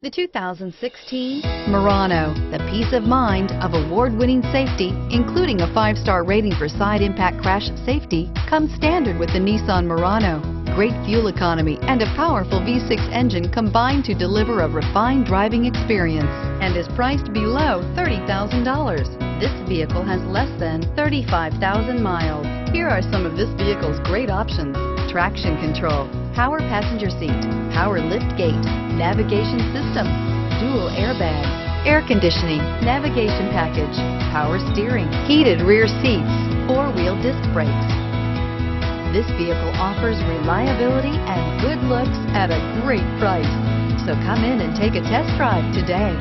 The 2016 Murano, the peace of mind of award-winning safety, including a 5-star rating for side impact crash safety, comes standard with the Nissan Murano. Great fuel economy and a powerful V6 engine combine to deliver a refined driving experience and is priced below $30,000. This vehicle has less than 35,000 miles. Here are some of this vehicle's great options: traction control, power passenger seat, power lift gate, navigation system, dual airbags, air conditioning, navigation package, power steering, heated rear seats, 4-wheel disc brakes. This vehicle offers reliability and good looks at a great price. So come in and take a test drive today.